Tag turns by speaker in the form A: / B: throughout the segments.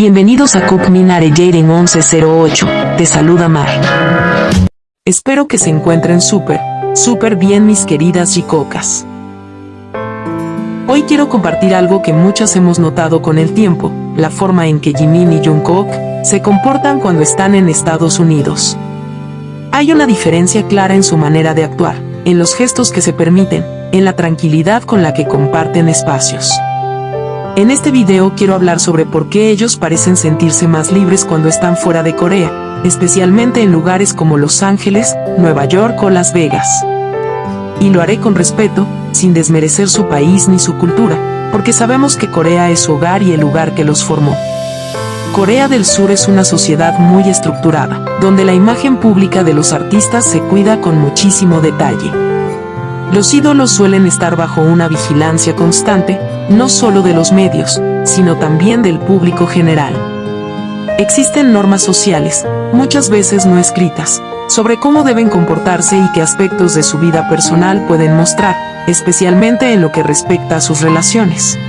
A: Bienvenidos a Cook Minare Jaden 1108, te saluda Mar. Espero que se encuentren súper bien mis queridas chicocas. Hoy quiero compartir algo que muchas hemos notado con el tiempo, la forma en que Jimin y Jungkook se comportan cuando están en Estados Unidos. Hay una diferencia clara en su manera de actuar, en los gestos que se permiten, en la tranquilidad con la que comparten espacios. En este video quiero hablar sobre por qué ellos parecen sentirse más libres cuando están fuera de Corea, especialmente en lugares como Los Ángeles, Nueva York o Las Vegas. Y lo haré con respeto, sin desmerecer su país ni su cultura, porque sabemos que Corea es su hogar y el lugar que los formó. Corea del Sur es una sociedad muy estructurada, donde la imagen pública de los artistas se cuida con muchísimo detalle. Los ídolos suelen estar bajo una vigilancia constante, no solo de los medios, sino también del público general. Existen normas sociales, muchas veces no escritas, sobre cómo deben comportarse y qué aspectos de su vida personal pueden mostrar, especialmente en lo que respecta a sus relaciones.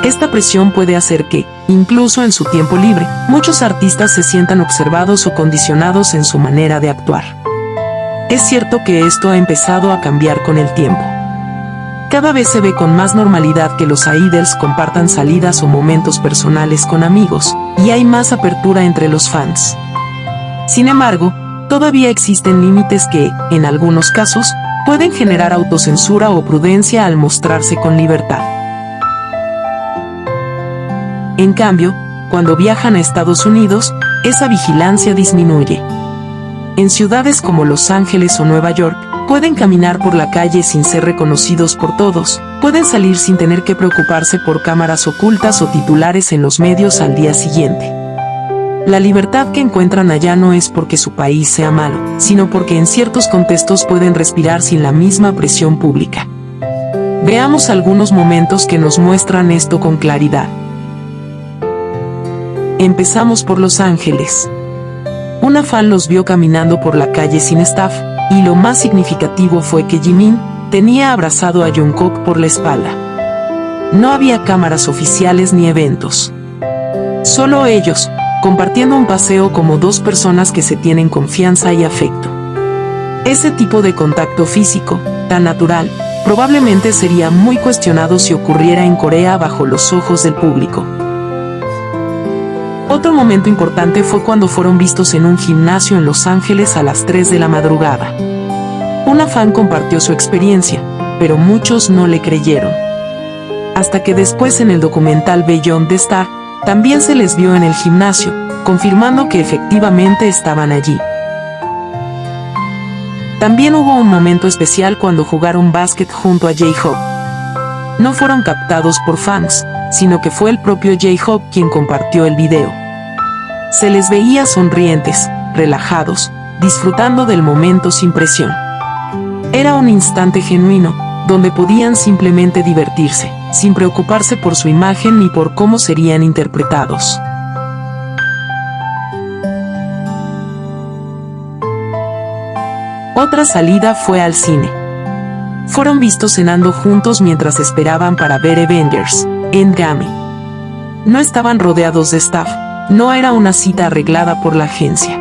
A: Esta presión puede hacer que, incluso en su tiempo libre, muchos artistas se sientan observados o condicionados en su manera de actuar. Es cierto que esto ha empezado a cambiar con el tiempo. Cada vez se ve con más normalidad que los idols compartan salidas o momentos personales con amigos, y hay más apertura entre los fans. Sin embargo, todavía existen límites que, en algunos casos, pueden generar autocensura o prudencia al mostrarse con libertad. En cambio, cuando viajan a Estados Unidos, esa vigilancia disminuye. En ciudades como Los Ángeles o Nueva York, pueden caminar por la calle sin ser reconocidos por todos, pueden salir sin tener que preocuparse por cámaras ocultas o titulares en los medios al día siguiente. La libertad que encuentran allá no es porque su país sea malo, sino porque en ciertos contextos pueden respirar sin la misma presión pública. Veamos algunos momentos que nos muestran esto con claridad. Empezamos por Los Ángeles. Una fan los vio caminando por la calle sin staff, y lo más significativo fue que Jimin tenía abrazado a Jungkook por la espalda. No había cámaras oficiales ni eventos. Solo ellos, compartiendo un paseo como dos personas que se tienen confianza y afecto. Ese tipo de contacto físico, tan natural, probablemente sería muy cuestionado si ocurriera en Corea bajo los ojos del público. Otro momento importante fue cuando fueron vistos en un gimnasio en Los Ángeles a las 3 de la madrugada. Una fan compartió su experiencia, pero muchos no le creyeron. Hasta que después en el documental Beyond the Star, también se les vio en el gimnasio, confirmando que efectivamente estaban allí. También hubo un momento especial cuando jugaron básquet junto a J-Hope. No fueron captados por fans, sino que fue el propio J-Hope quien compartió el video. Se les veía sonrientes, relajados, disfrutando del momento sin presión. Era un instante genuino, donde podían simplemente divertirse, sin preocuparse por su imagen ni por cómo serían interpretados. Otra salida fue al cine. Fueron vistos cenando juntos mientras esperaban para ver Avengers Endgame. No estaban rodeados de staff, no era una cita arreglada por la agencia.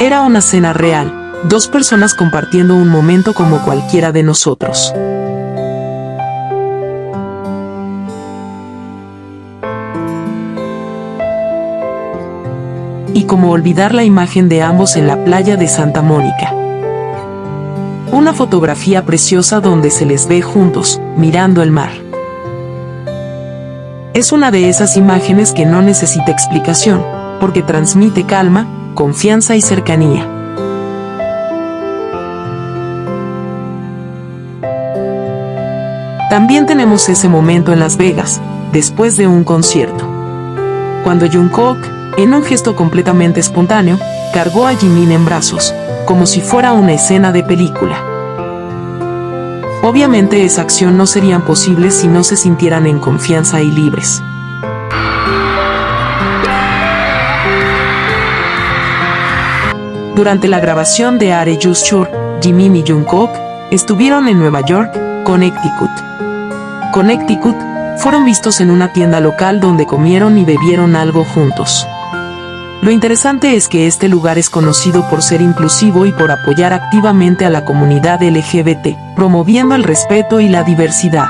A: Era una cena real, dos personas compartiendo un momento como cualquiera de nosotros. Y cómo olvidar la imagen de ambos en la playa de Santa Mónica. Una fotografía preciosa donde se les ve juntos, mirando el mar. Es una de esas imágenes que no necesita explicación, porque transmite calma, confianza y cercanía. También tenemos ese momento en Las Vegas, después de un concierto. Cuando Jungkook, en un gesto completamente espontáneo, cargó a Jimin en brazos, como si fuera una escena de película. Obviamente esa acción no sería posible si no se sintieran en confianza y libres. Durante la grabación de Are You Sure, Jimin y Jungkook estuvieron en Nueva York, Connecticut. Connecticut fueron vistos en una tienda local donde comieron y bebieron algo juntos. Lo interesante es que este lugar es conocido por ser inclusivo y por apoyar activamente a la comunidad LGBT, promoviendo el respeto y la diversidad.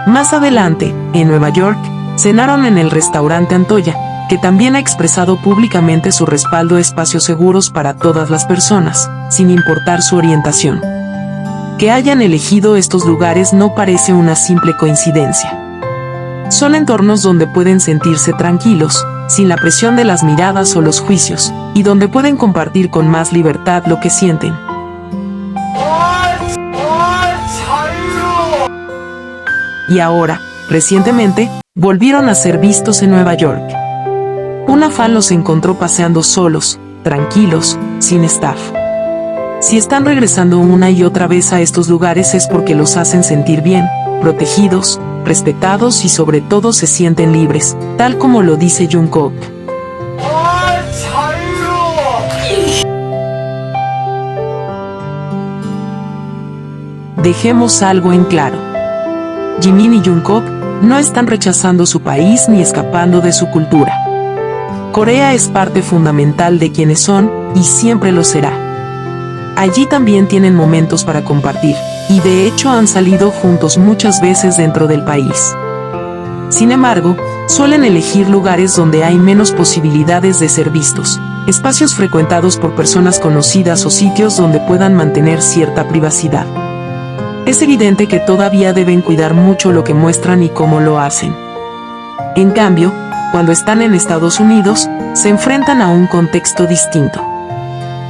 A: Más adelante, en Nueva York, cenaron en el restaurante Antoya, que también ha expresado públicamente su respaldo a espacios seguros para todas las personas, sin importar su orientación. Que hayan elegido estos lugares no parece una simple coincidencia. Son entornos donde pueden sentirse tranquilos, sin la presión de las miradas o los juicios, y donde pueden compartir con más libertad lo que sienten. Y ahora, recientemente, volvieron a ser vistos en Nueva York. Una fan los encontró paseando solos, tranquilos, sin staff. Si están regresando una y otra vez a estos lugares es porque los hacen sentir bien, protegidos, respetados y sobre todo se sienten libres, tal como lo dice Jungkook. Dejemos algo en claro. Jimin y Jungkook no están rechazando su país ni escapando de su cultura. Corea es parte fundamental de quienes son y siempre lo será. Allí también tienen momentos para compartir, y de hecho han salido juntos muchas veces dentro del país. Sin embargo, suelen elegir lugares donde hay menos posibilidades de ser vistos, espacios frecuentados por personas conocidas o sitios donde puedan mantener cierta privacidad. Es evidente que todavía deben cuidar mucho lo que muestran y cómo lo hacen. En cambio, cuando están en Estados Unidos, se enfrentan a un contexto distinto.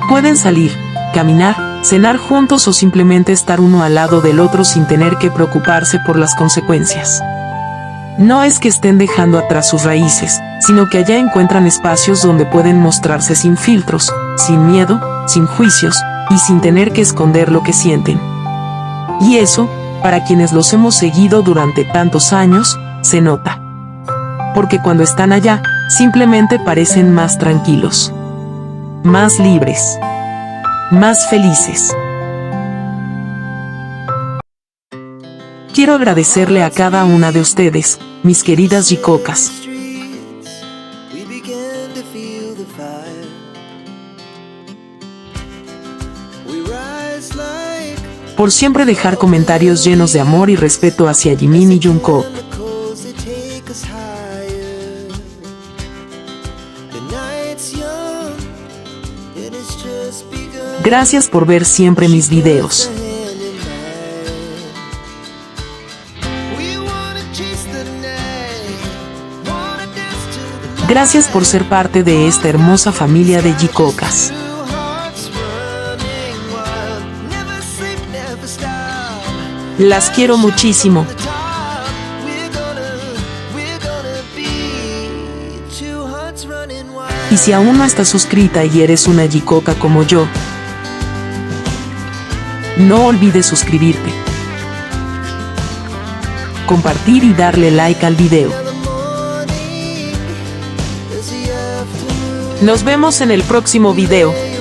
A: Pueden salir, caminar, cenar juntos o simplemente estar uno al lado del otro sin tener que preocuparse por las consecuencias. No es que estén dejando atrás sus raíces, sino que allá encuentran espacios donde pueden mostrarse sin filtros, sin miedo, sin juicios, y sin tener que esconder lo que sienten. Y eso, para quienes los hemos seguido durante tantos años, se nota. Porque cuando están allá, simplemente parecen más tranquilos, más libres, más felices. Quiero agradecerle a cada una de ustedes, mis queridas Jicocas, por siempre dejar comentarios llenos de amor y respeto hacia Jimin y Jungkook. Gracias por ver siempre mis videos. Gracias por ser parte de esta hermosa familia de Jicocas. Las quiero muchísimo. Y si aún no estás suscrita y eres una Jicoca como yo, no olvides suscribirte, compartir y darle like al video. Nos vemos en el próximo video.